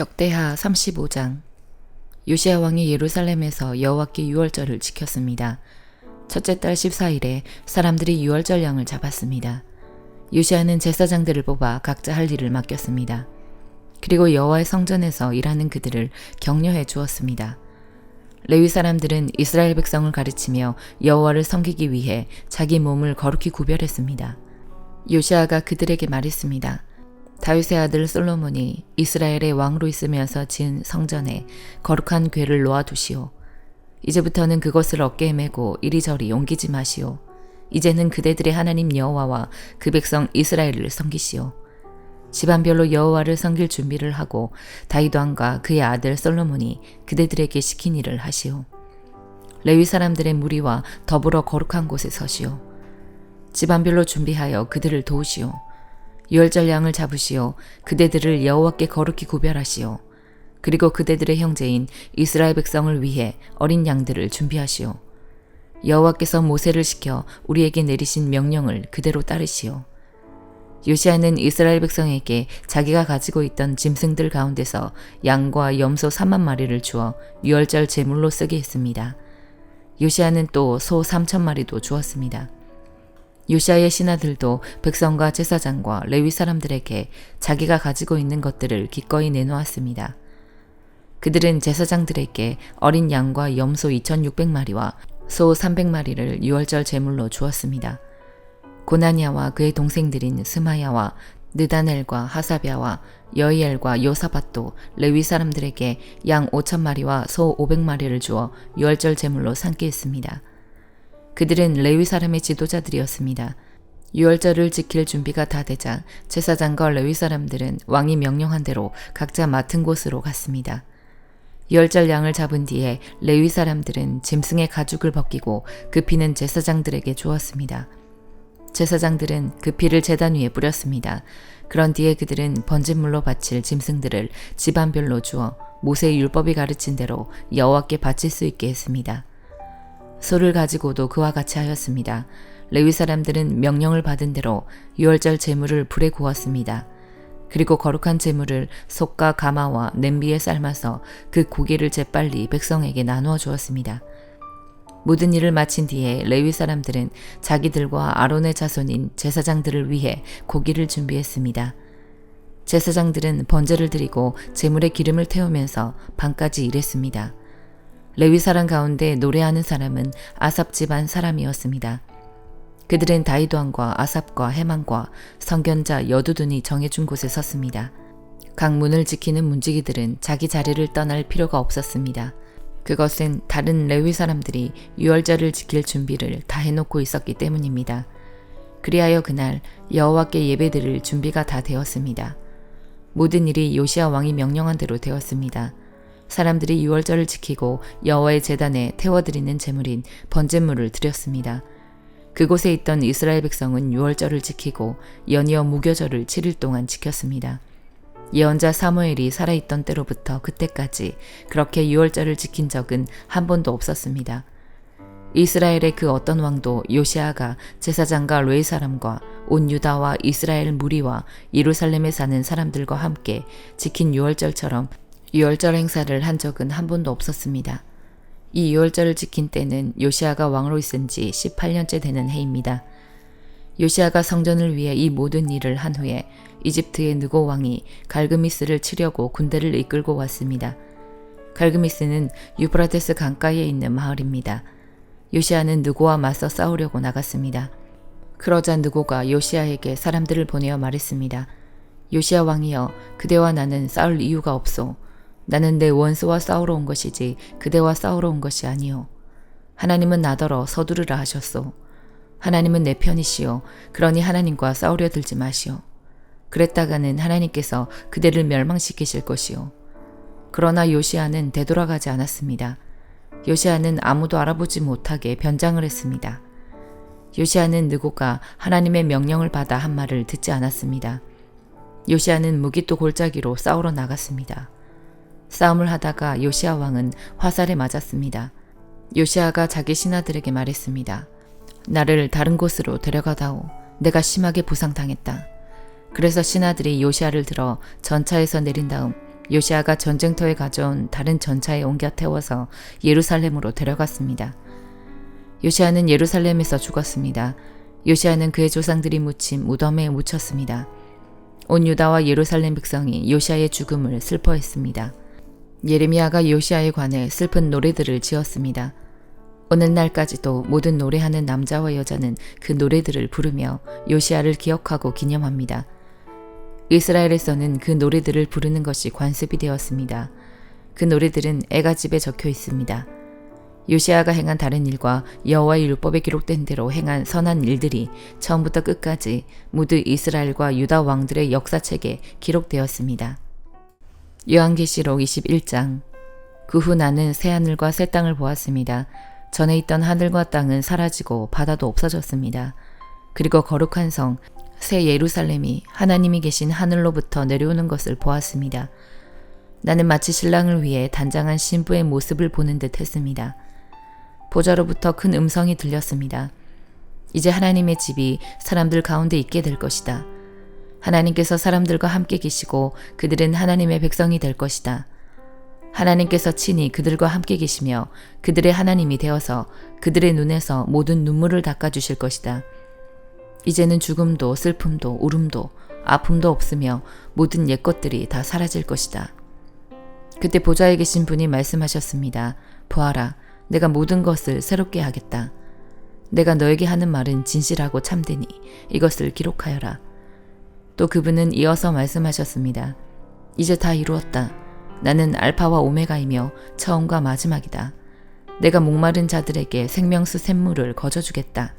역대하 35장. 요시야 왕이 예루살렘에서 여호와께 유월절을 지켰습니다. 첫째 달 14일에 사람들이 유월절 양을 잡았습니다. 요시야는 제사장들을 뽑아 각자 할 일을 맡겼습니다. 그리고 여호와의 성전에서 일하는 그들을 격려해 주었습니다. 레위 사람들은 이스라엘 백성을 가르치며 여호와를 섬기기 위해 자기 몸을 거룩히 구별했습니다. 요시야가 그들에게 말했습니다. 다윗의 아들 솔로몬이 이스라엘의 왕으로 있으면서 지은 성전에 거룩한 궤를 놓아두시오. 이제부터는 그것을 어깨에 메고 이리저리 옮기지 마시오. 이제는 그대들의 하나님 여호와와 그 백성 이스라엘을 섬기시오. 집안별로 여호와를 섬길 준비를 하고 다윗 왕과 그의 아들 솔로몬이 그대들에게 시킨 일을 하시오. 레위 사람들의 무리와 더불어 거룩한 곳에 서시오. 집안별로 준비하여 그들을 도우시오. 유월절 양을 잡으시오. 그대들을 여호와께 거룩히 구별하시오. 그리고 그대들의 형제인 이스라엘 백성을 위해 어린 양들을 준비하시오. 여호와께서 모세를 시켜 우리에게 내리신 명령을 그대로 따르시오. 요시야는 이스라엘 백성에게 자기가 가지고 있던 짐승들 가운데서 양과 염소 3만 마리를 주어 유월절 제물로 쓰게 했습니다. 요시야는 또 소 3천 마리도 주었습니다. 요시야의 신하들도 백성과 제사장과 레위 사람들에게 자기가 가지고 있는 것들을 기꺼이 내놓았습니다. 그들은 제사장들에게 어린 양과 염소 2,600마리와 소 300마리를 유월절 제물로 주었습니다. 고나니아와 그의 동생들인 스마야와 느다넬과 하사랴와 여이엘과 요사밧도 레위 사람들에게 양 5,000마리와 소 500마리를 주어 유월절 제물로 삼게 했습니다. 그들은 레위 사람의 지도자들이었습니다. 유월절을 지킬 준비가 다 되자 제사장과 레위 사람들은 왕이 명령한 대로 각자 맡은 곳으로 갔습니다. 유월절 양을 잡은 뒤에 레위 사람들은 짐승의 가죽을 벗기고 그 피는 제사장들에게 주었습니다. 제사장들은 그 피를 제단 위에 뿌렸습니다. 그런 뒤에 그들은 번제물로 바칠 짐승들을 집안별로 주어 모세의 율법이 가르친 대로 여호와께 바칠 수 있게 했습니다. 소를 가지고도 그와 같이 하였습니다. 레위 사람들은 명령을 받은 대로 유월절 제물을 불에 구웠습니다. 그리고 거룩한 제물을 속과 가마와 냄비에 삶아서 그 고기를 재빨리 백성에게 나누어 주었습니다. 모든 일을 마친 뒤에 레위 사람들은 자기들과 아론의 자손인 제사장들을 위해 고기를 준비했습니다. 제사장들은 번제를 드리고 제물에 기름을 태우면서 밤까지 일했습니다. 레위 사람 가운데 노래하는 사람은 아삽 집안 사람이었습니다. 그들은 다윗 왕과 아삽과 헤만과 선견자 여두둔이 정해준 곳에 섰습니다. 각 문을 지키는 문지기들은 자기 자리를 떠날 필요가 없었습니다. 그것은 다른 레위 사람들이 유월절을 지킬 준비를 다 해놓고 있었기 때문입니다. 그리하여 그날 여호와께 예배드릴 준비가 다 되었습니다. 모든 일이 요시야 왕이 명령한 대로 되었습니다. 사람들이 유월절을 지키고 여호와의 제단에 태워드리는 제물인 번제물을 드렸습니다. 그곳에 있던 이스라엘 백성은 유월절을 지키고 연이어 무교절을 7일 동안 지켰습니다. 예언자 사무엘이 살아있던 때로부터 그때까지 그렇게 유월절을 지킨 적은 한 번도 없었습니다. 이스라엘의 그 어떤 왕도 요시야가 제사장과 레위 사람과 온 유다와 이스라엘 무리와 예루살렘에 사는 사람들과 함께 지킨 유월절처럼 유월절 행사를 한 적은 한 번도 없었습니다. 이 유월절을 지킨 때는 요시야가 왕으로 있은 지 18년째 되는 해입니다. 요시야가 성전을 위해 이 모든 일을 한 후에 이집트의 느고 왕이 갈그미스를 치려고 군대를 이끌고 왔습니다. 갈그미스는 유브라데스 강가에 있는 마을입니다. 요시야는 느고와 맞서 싸우려고 나갔습니다. 그러자 느고가 요시야에게 사람들을 보내어 말했습니다. 요시야 왕이여, 그대와 나는 싸울 이유가 없소. 나는 내 원수와 싸우러 온 것이지 그대와 싸우러 온 것이 아니오. 하나님은 나더러 서두르라 하셨소. 하나님은 내 편이시오. 그러니 하나님과 싸우려 들지 마시오. 그랬다가는 하나님께서 그대를 멸망시키실 것이오. 그러나 요시야는 되돌아가지 않았습니다. 요시야는 아무도 알아보지 못하게 변장을 했습니다. 요시야는 느고가 하나님의 명령을 받아 한 말을 듣지 않았습니다. 요시야는 무기또 골짜기로 싸우러 나갔습니다. 싸움을 하다가 요시야 왕은 화살에 맞았습니다. 요시야가 자기 신하들에게 말했습니다. 나를 다른 곳으로 데려가다오. 내가 심하게 부상당했다. 그래서 신하들이 요시야를 들어 전차에서 내린 다음 요시아가 전쟁터에 가져온 다른 전차에 옮겨 태워서 예루살렘으로 데려갔습니다. 요시아는 예루살렘에서 죽었습니다. 요시아는 그의 조상들이 묻힌 무덤에 묻혔습니다. 온 유다와 예루살렘 백성이 요시아의 죽음을 슬퍼했습니다. 예레미야가 요시아에 관해 슬픈 노래들을 지었습니다. 오늘날까지도 모든 노래하는 남자와 여자는 그 노래들을 부르며 요시아를 기억하고 기념합니다. 이스라엘에서는 그 노래들을 부르는 것이 관습이 되었습니다. 그 노래들은 애가집에 적혀 있습니다. 요시아가 행한 다른 일과 여호와의 율법에 기록된 대로 행한 선한 일들이 처음부터 끝까지 모두 이스라엘과 유다 왕들의 역사책에 기록되었습니다. 요한계시록 21장. 그 후 나는 새하늘과 새 땅을 보았습니다. 전에 있던 하늘과 땅은 사라지고 바다도 없어졌습니다. 그리고 거룩한 성 새 예루살렘이 하나님이 계신 하늘로부터 내려오는 것을 보았습니다. 나는 마치 신랑을 위해 단장한 신부의 모습을 보는 듯 했습니다. 보좌로부터 큰 음성이 들렸습니다. 이제 하나님의 집이 사람들 가운데 있게 될 것이다. 하나님께서 사람들과 함께 계시고 그들은 하나님의 백성이 될 것이다. 하나님께서 친히 그들과 함께 계시며 그들의 하나님이 되어서 그들의 눈에서 모든 눈물을 닦아주실 것이다. 이제는 죽음도 슬픔도 울음도 아픔도 없으며 모든 옛것들이 다 사라질 것이다. 그때 보좌에 계신 분이 말씀하셨습니다. 보아라, 내가 모든 것을 새롭게 하겠다. 내가 너에게 하는 말은 진실하고 참되니 이것을 기록하여라. 또 그분은 이어서 말씀하셨습니다. 이제 다 이루었다. 나는 알파와 오메가이며 처음과 마지막이다. 내가 목마른 자들에게 생명수 샘물을 거저주겠다.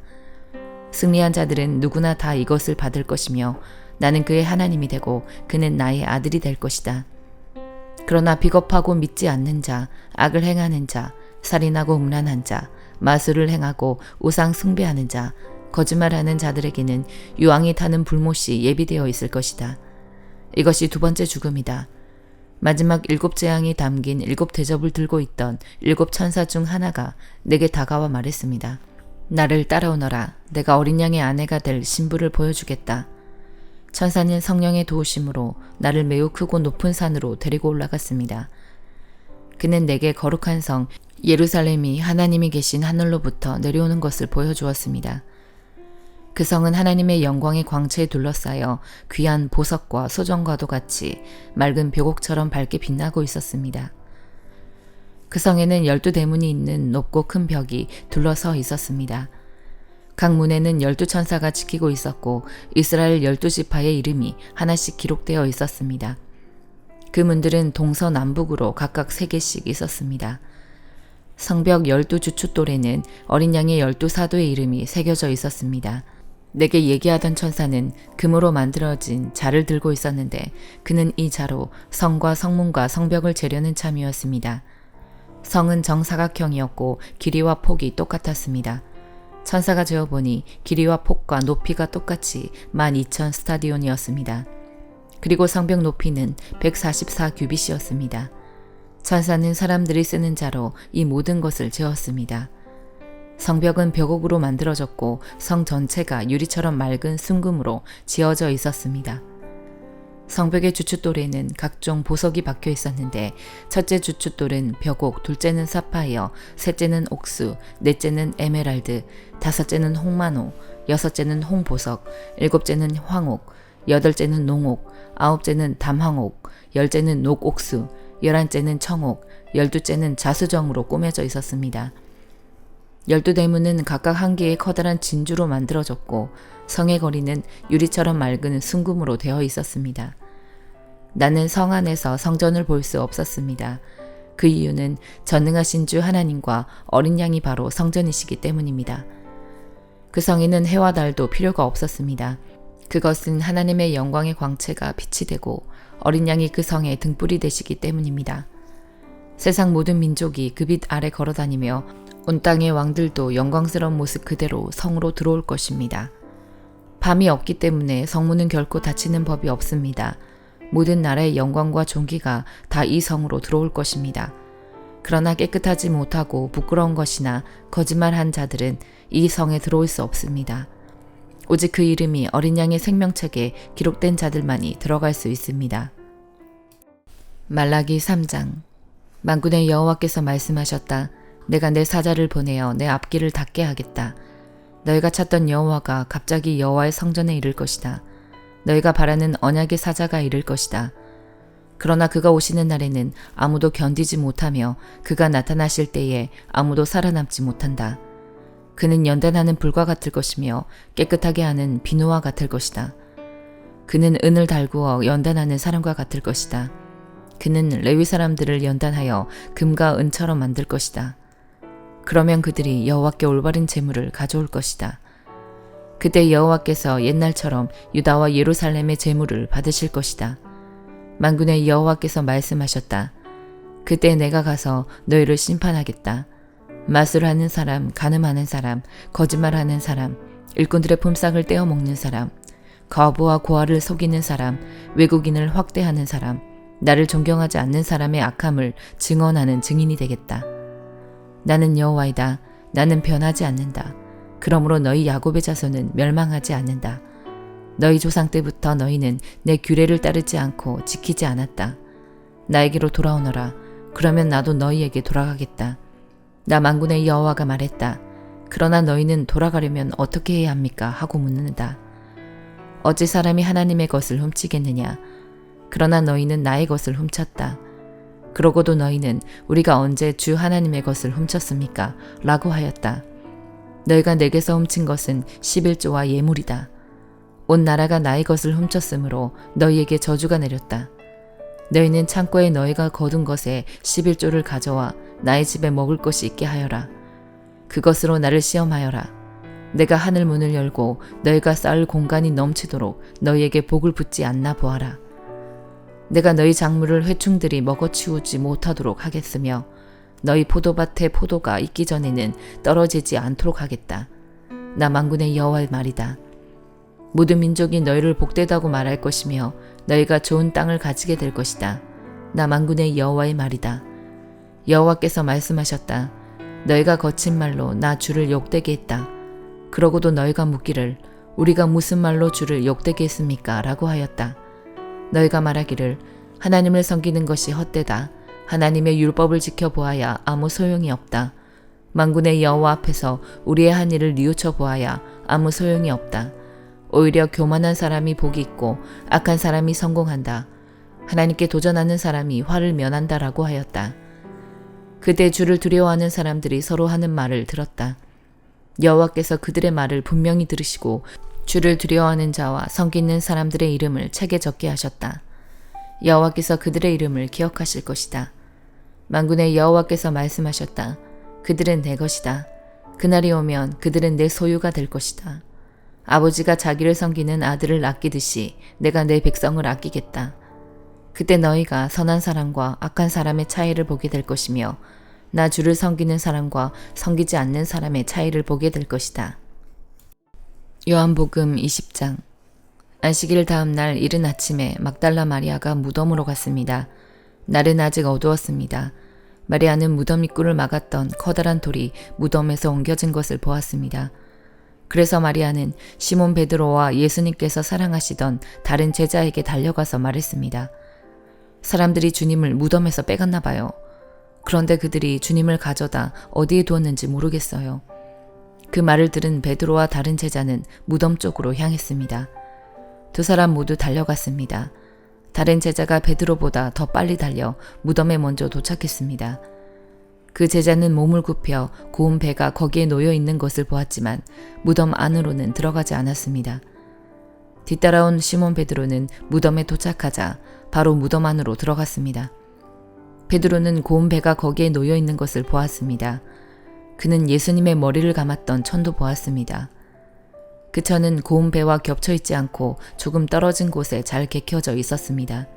승리한 자들은 누구나 다 이것을 받을 것이며 나는 그의 하나님이 되고 그는 나의 아들이 될 것이다. 그러나 비겁하고 믿지 않는 자, 악을 행하는 자, 살인하고 음란한 자, 마술을 행하고 우상 숭배하는 자, 거짓말하는 자들에게는 유황이 타는 불못이 예비되어 있을 것이다. 이것이 두 번째 죽음이다. 마지막 7 재앙이 담긴 7 대접을 들고 있던 7 천사 중 하나가 내게 다가와 말했습니다. 나를 따라오너라. 내가 어린 양의 아내가 될 신부를 보여주겠다. 천사는 성령의 도우심으로 나를 매우 크고 높은 산으로 데리고 올라갔습니다. 그는 내게 거룩한 성 예루살렘이 하나님이 계신 하늘로부터 내려오는 것을 보여주었습니다. 그 성은 하나님의 영광의 광채에 둘러싸여 귀한 보석과 소정과도 같이 맑은 벽옥처럼 밝게 빛나고 있었습니다. 그 성에는 12대문이 있는 높고 큰 벽이 둘러서 있었습니다. 각 문에는 12천사가 지키고 있었고 이스라엘 12지파의 이름이 하나씩 기록되어 있었습니다. 그 문들은 동서남북으로 각각 3개씩 있었습니다. 성벽 12주춧돌에는 어린 양의 12사도의 이름이 새겨져 있었습니다. 내게 얘기하던 천사는 금으로 만들어진 자를 들고 있었는데 그는 이 자로 성과 성문과 성벽을 재려는 참이었습니다. 성은 정사각형이었고 길이와 폭이 똑같았습니다. 천사가 재어보니 길이와 폭과 높이가 똑같이 12,000 스타디온이었습니다. 그리고 성벽 높이는 144규빗이었습니다. 천사는 사람들이 쓰는 자로 이 모든 것을 재었습니다. 성벽은 벽옥으로 만들어졌고 성 전체가 유리처럼 맑은 순금으로 지어져 있었습니다. 성벽의 주춧돌에는 각종 보석이 박혀 있었는데 첫째 주춧돌은 벽옥, 둘째는 사파이어, 셋째는 옥수, 넷째는 에메랄드, 다섯째는 홍만호, 여섯째는 홍보석, 일곱째는 황옥, 여덟째는 농옥, 아홉째는 담황옥, 열째는 녹옥수, 11째는 청옥, 12째는 자수정으로 꾸며져 있었습니다. 12대문은 각각 한 개의 커다란 진주로 만들어졌고 성의 거리는 유리처럼 맑은 순금으로 되어 있었습니다. 나는 성 안에서 성전을 볼 수 없었습니다. 그 이유는 전능하신 주 하나님과 어린 양이 바로 성전이시기 때문입니다. 그 성에는 해와 달도 필요가 없었습니다. 그것은 하나님의 영광의 광채가 빛이 되고 어린 양이 그 성의 등불이 되시기 때문입니다. 세상 모든 민족이 그 빛 아래 걸어다니며 온 땅의 왕들도 영광스러운 모습 그대로 성으로 들어올 것입니다. 밤이 없기 때문에 성문은 결코 닫히는 법이 없습니다. 모든 나라의 영광과 존귀가 다 이 성으로 들어올 것입니다. 그러나 깨끗하지 못하고 부끄러운 것이나 거짓말한 자들은 이 성에 들어올 수 없습니다. 오직 그 이름이 어린 양의 생명책에 기록된 자들만이 들어갈 수 있습니다. 말라기 3장. 만군의 여호와께서 말씀하셨다. 내가 내 사자를 보내어 내 앞길을 닫게 하겠다. 너희가 찾던 여호와가 갑자기 여호와의 성전에 이를 것이다. 너희가 바라는 언약의 사자가 이를 것이다. 그러나 그가 오시는 날에는 아무도 견디지 못하며 그가 나타나실 때에 아무도 살아남지 못한다. 그는 연단하는 불과 같을 것이며 깨끗하게 하는 비누와 같을 것이다. 그는 은을 달구어 연단하는 사람과 같을 것이다. 그는 레위 사람들을 연단하여 금과 은처럼 만들 것이다. 그러면 그들이 여호와께 올바른 제물을 가져올 것이다. 그때 여호와께서 옛날처럼 유다와 예루살렘의 제물을 받으실 것이다. 만군의 여호와께서 말씀하셨다. 그때 내가 가서 너희를 심판하겠다. 마술하는 사람, 간음하는 사람, 거짓말하는 사람, 일꾼들의 품삯을 떼어먹는 사람, 과부와 고아를 속이는 사람, 외국인을 확대하는 사람, 나를 존경하지 않는 사람의 악함을 증언하는 증인이 되겠다. 나는 여호와이다. 나는 변하지 않는다. 그러므로 너희 야곱의 자손은 멸망하지 않는다. 너희 조상 때부터 너희는 내 규례를 따르지 않고 지키지 않았다. 나에게로 돌아오너라. 그러면 나도 너희에게 돌아가겠다. 나 만군의 여호와가 말했다. 그러나 너희는 돌아가려면 어떻게 해야 합니까? 하고 묻는다. 어찌 사람이 하나님의 것을 훔치겠느냐? 그러나 너희는 나의 것을 훔쳤다. 그러고도 너희는 우리가 언제 주 하나님의 것을 훔쳤습니까? 라고 하였다. 너희가 내게서 훔친 것은 11조와 예물이다. 온 나라가 나의 것을 훔쳤으므로 너희에게 저주가 내렸다. 너희는 창고에 너희가 거둔 것에 11조를 가져와 나의 집에 먹을 것이 있게 하여라. 그것으로 나를 시험하여라. 내가 하늘 문을 열고 너희가 쌓을 공간이 넘치도록 너희에게 복을 붓지 않나 보아라. 내가 너희 작물을 회충들이 먹어치우지 못하도록 하겠으며 너희 포도밭에 포도가 익기 전에는 떨어지지 않도록 하겠다. 나 만군의 여호와의 말이다. 모든 민족이 너희를 복되다고 말할 것이며 너희가 좋은 땅을 가지게 될 것이다. 나 만군의 여호와의 말이다. 여호와께서 말씀하셨다. 너희가 거친 말로 나 주를 욕되게 했다. 그러고도 너희가 묻기를 우리가 무슨 말로 주를 욕되게 했습니까? 라고 하였다. 너희가 말하기를 하나님을 섬기는 것이 헛되다. 하나님의 율법을 지켜보아야 아무 소용이 없다. 만군의 여호와 앞에서 우리의 한 일을 뉘우쳐 보아야 아무 소용이 없다. 오히려 교만한 사람이 복이 있고 악한 사람이 성공한다. 하나님께 도전하는 사람이 화를 면한다라고 하였다. 그때 주를 두려워하는 사람들이 서로 하는 말을 들었다. 여호와께서 그들의 말을 분명히 들으시고 주를 두려워하는 자와 섬기는 사람들의 이름을 책에 적게 하셨다. 여호와께서 그들의 이름을 기억하실 것이다. 만군의 여호와께서 말씀하셨다. 그들은 내 것이다. 그날이 오면 그들은 내 소유가 될 것이다. 아버지가 자기를 섬기는 아들을 아끼듯이 내가 내 백성을 아끼겠다. 그때 너희가 선한 사람과 악한 사람의 차이를 보게 될 것이며 나 주를 섬기는 사람과 섬기지 않는 사람의 차이를 보게 될 것이다. 요한복음 20장. 안식일 다음 날 이른 아침에 막달라 마리아가 무덤으로 갔습니다. 날은 아직 어두웠습니다. 마리아는 무덤 입구를 막았던 커다란 돌이 무덤에서 옮겨진 것을 보았습니다. 그래서 마리아는 시몬 베드로와 예수님께서 사랑하시던 다른 제자에게 달려가서 말했습니다. 사람들이 주님을 무덤에서 빼갔나 봐요. 그런데 그들이 주님을 가져다 어디에 두었는지 모르겠어요. 그 말을 들은 베드로와 다른 제자는 무덤 쪽으로 향했습니다. 두 사람 모두 달려갔습니다. 다른 제자가 베드로보다 더 빨리 달려 무덤에 먼저 도착했습니다. 그 제자는 몸을 굽혀 고운 배가 거기에 놓여 있는 것을 보았지만 무덤 안으로는 들어가지 않았습니다. 뒤따라온 시몬 베드로는 무덤에 도착하자 바로 무덤 안으로 들어갔습니다. 베드로는 고운 배가 거기에 놓여 있는 것을 보았습니다. 그는 예수님의 머리를 감았던 천도 보았습니다. 그 천은 고운 배와 겹쳐 있지 않고 조금 떨어진 곳에 잘 개켜져 있었습니다.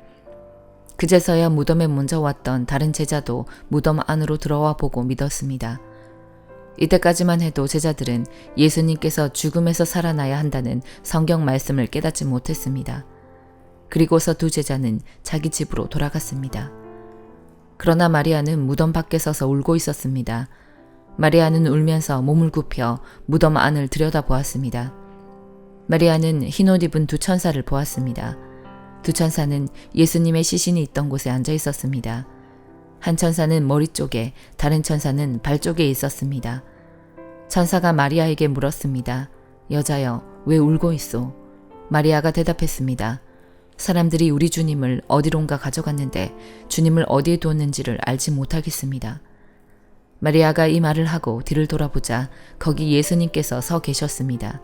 그제서야 무덤에 먼저 왔던 다른 제자도 무덤 안으로 들어와 보고 믿었습니다. 이때까지만 해도 제자들은 예수님께서 죽음에서 살아나야 한다는 성경 말씀을 깨닫지 못했습니다. 그리고서 두 제자는 자기 집으로 돌아갔습니다. 그러나 마리아는 무덤 밖에 서서 울고 있었습니다. 마리아는 울면서 몸을 굽혀 무덤 안을 들여다보았습니다. 마리아는 흰옷 입은 두 천사를 보았습니다. 두 천사는 예수님의 시신이 있던 곳에 앉아 있었습니다. 한 천사는 머리 쪽에, 다른 천사는 발 쪽에 있었습니다. 천사가 마리아에게 물었습니다. 여자여, 왜 울고 있소? 마리아가 대답했습니다. 사람들이 우리 주님을 어디론가 가져갔는데 주님을 어디에 두었는지를 알지 못하겠습니다. 마리아가 이 말을 하고 뒤를 돌아보자 거기 예수님께서 서 계셨습니다.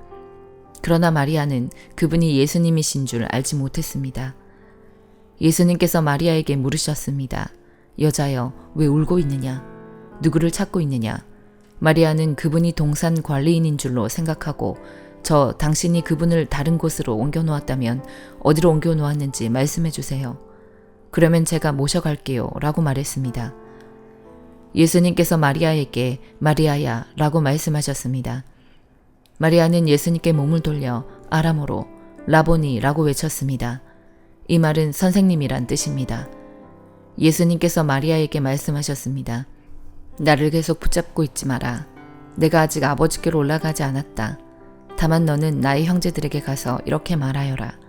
그러나 마리아는 그분이 예수님이신 줄 알지 못했습니다. 예수님께서 마리아에게 물으셨습니다. 여자여, 왜 울고 있느냐? 누구를 찾고 있느냐? 마리아는 그분이 동산 관리인인 줄로 생각하고 당신이 그분을 다른 곳으로 옮겨 놓았다면 어디로 옮겨 놓았는지 말씀해 주세요. 그러면 제가 모셔갈게요 라고 말했습니다. 예수님께서 마리아에게 마리아야 라고 말씀하셨습니다. 마리아는 예수님께 몸을 돌려 아람어로 라보니 라고 외쳤습니다. 이 말은 선생님이란 뜻입니다. 예수님께서 마리아에게 말씀하셨습니다. 나를 계속 붙잡고 있지 마라. 내가 아직 아버지께로 올라가지 않았다. 다만 너는 나의 형제들에게 가서 이렇게 말하여라.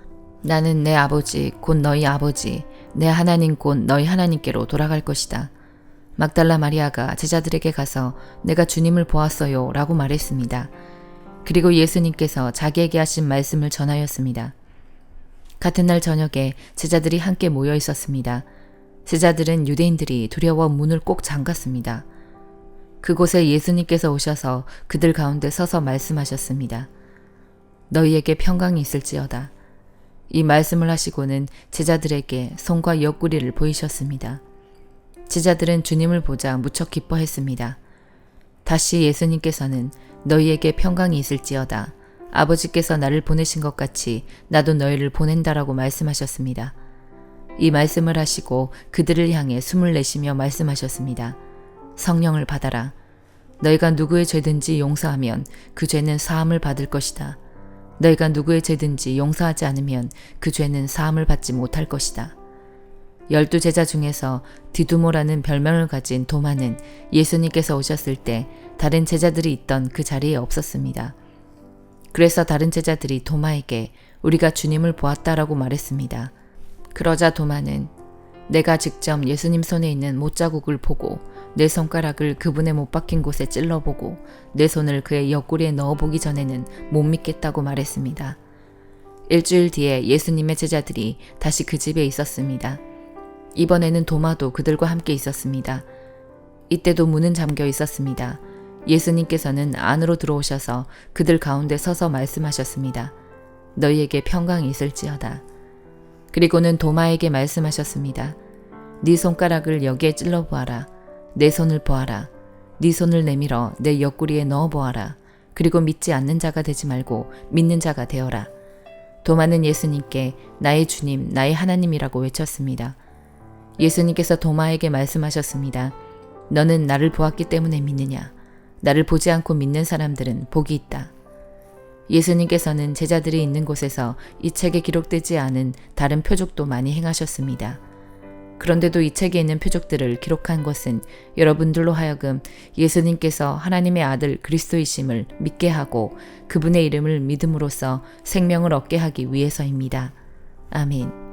나는 내 아버지 곧 너희 아버지, 내 하나님 곧 너희 하나님께로 돌아갈 것이다. 막달라 마리아가 제자들에게 가서 내가 주님을 보았어요 라고 말했습니다. 그리고 예수님께서 자기에게 하신 말씀을 전하였습니다. 같은 날 저녁에 제자들이 함께 모여 있었습니다. 제자들은 유대인들이 두려워 문을 꼭 잠갔습니다. 그곳에 예수님께서 오셔서 그들 가운데 서서 말씀하셨습니다. 너희에게 평강이 있을지어다. 이 말씀을 하시고는 제자들에게 손과 옆구리를 보이셨습니다. 제자들은 주님을 보자 무척 기뻐했습니다. 다시 예수님께서는 너희에게 평강이 있을지어다. 아버지께서 나를 보내신 것 같이 나도 너희를 보낸다라고 말씀하셨습니다. 이 말씀을 하시고 그들을 향해 숨을 내쉬며 말씀하셨습니다. 성령을 받아라. 너희가 누구의 죄든지 용서하면 그 죄는 사함을 받을 것이다. 너희가 누구의 죄든지 용서하지 않으면 그 죄는 사함을 받지 못할 것이다. 12 제자 중에서 디두모라는 별명을 가진 도마는 예수님께서 오셨을 때 다른 제자들이 있던 그 자리에 없었습니다. 그래서 다른 제자들이 도마에게 우리가 주님을 보았다라고 말했습니다. 그러자 도마는 내가 직접 예수님 손에 있는 못자국을 보고 내 손가락을 그분의 못 박힌 곳에 찔러보고 내 손을 그의 옆구리에 넣어보기 전에는 못 믿겠다고 말했습니다. 일주일 뒤에 예수님의 제자들이 다시 그 집에 있었습니다. 이번에는 도마도 그들과 함께 있었습니다. 이때도 문은 잠겨 있었습니다. 예수님께서는 안으로 들어오셔서 그들 가운데 서서 말씀하셨습니다. 너희에게 평강이 있을지어다. 그리고는 도마에게 말씀하셨습니다. 네 손가락을 여기에 찔러보아라. 내 손을 보아라. 네 손을 내밀어 내 옆구리에 넣어보아라. 그리고 믿지 않는 자가 되지 말고 믿는 자가 되어라. 도마는 예수님께 나의 주님, 나의 하나님이라고 외쳤습니다. 예수님께서 도마에게 말씀하셨습니다. 너는 나를 보았기 때문에 믿느냐? 나를 보지 않고 믿는 사람들은 복이 있다. 예수님께서는 제자들이 있는 곳에서 이 책에 기록되지 않은 다른 표적도 많이 행하셨습니다. 그런데도 이 책에 있는 표적들을 기록한 것은 여러분들로 하여금 예수님께서 하나님의 아들 그리스도이심을 믿게 하고 그분의 이름을 믿음으로써 생명을 얻게 하기 위해서입니다. 아멘.